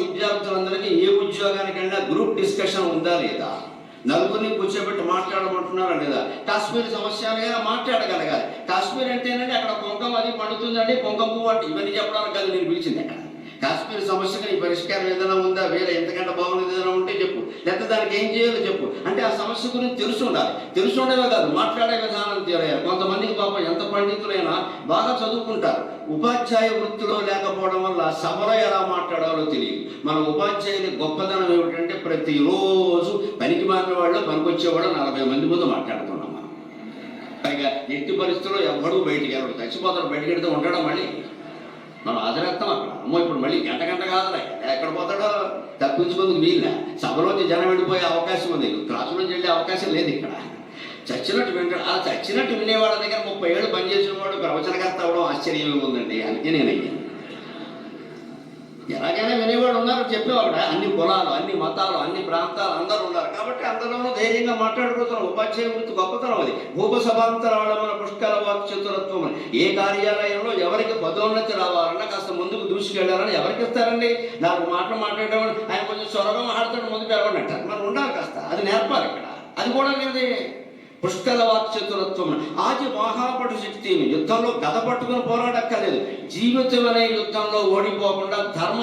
విద్యార్థులందరికీ ఏ ఉద్యోగానికైనా group discussion ఉందా లేదా, నలుగురిని కూర్చోబెట్టి మాట్లాడమంటున్నారా లేదా, కాశ్మీర్ సమస్య అనేది మాట్లాడగలగాలి. కాశ్మీర్ అంటేనండి అక్కడ కుంకం అది పండుతుందండి, కుంకం పువ్వు అంటే ఇవన్నీ చెప్పడానికి కాదు నేను పిలిచింది. అక్కడ కాశ్మీర్ సమస్యకు నీ పరిష్కారం ఏదైనా ఉందా, వేరే ఎంతకంటే బాగుంది ఏదైనా ఉంటే చెప్పు, లేకపోతే దానికి ఏం చేయాలో చెప్పు అంటే ఆ సమస్య గురించి తెలుసు ఉండాలి. తెలుసు ఉండేవే కాదు, మాట్లాడే విధానం తెలియాలి. కొంతమందికి పాపం ఎంత పండితులైనా బాగా చదువుకుంటారు, ఉపాధ్యాయ వృత్తిలో లేకపోవడం వల్ల సభలో ఎలా మాట్లాడాలో తెలియదు. మన ఉపాధ్యాయుని గొప్పతనం ఏమిటంటే ప్రతిరోజు పనికి మారిన వాళ్ళు పనికొచ్చేవాళ్ళు 40 మంది ముందు మాట్లాడుతున్నాం మనం. పైగా ఎట్టి పరిస్థితుల్లో ఎవ్వడూ బయటికి ఎవరు చచ్చిపోతారు, బయటికి వెళ్తే ఉండడం మళ్ళీ మనం హాజరేస్తాం అక్కడ. అమ్మో ఇప్పుడు మళ్ళీ గంట కాదురా, ఎక్కడ పోతాడో తప్పించుకుందుకు వీళ్ళ సభలోంచి జనం వెళ్ళిపోయే అవకాశం ఉంది, క్లాసులోంచి వెళ్ళే అవకాశం లేదు. ఇక్కడ చచ్చినట్టు వింటాడు. ఆ చచ్చినట్టు వినేవాళ్ళ దగ్గర 30 ఏళ్ళు పనిచేసిన వాడు ప్రవచనకర్త అవ్వడం ఆశ్చర్యం ఉందండి. అందుకే నేను అయ్యాను. ఎలాగైనా వినేవాడు ఉన్నారు, చెప్పేవాడు. అన్ని కులాలు, అన్ని మతాలు, అన్ని ప్రాంతాలు అందరూ ఉన్నారు కాబట్టి అందరిలోనూ ధైర్యంగా మాట్లాడుకుంటున్నాం. ఉపాధ్యాయ వృత్తి గొప్పతనం అది. భూపసభాంతరాళమన పుష్కల వాక్ చతురత్వం. ఏ కార్యాలయంలో ఎవరికి పదోన్నతి రావాలన్నా కాస్త ముందుకు దూసుకెళ్ళాలని ఎవరికి ఇస్తారండి? 4 మాటలు మాట్లాడడం, ఆయన కొంచెం చొరగా మాట్లాడతాడు, ముందుకు వెళ్ళండి అంటారు. మనం ఉండాలి కాస్త, అది నేర్పాలి ఇక్కడ. అది కూడా లేదే. పుష్కల వాక్ చతురత్వం. ఆది మహాపటు శక్తి. యుద్ధంలో గద పట్టుకుని పోరాడక్కర్లేదు, జీవితం అనే యుద్ధంలో ఓడిపోకుండా ధర్మ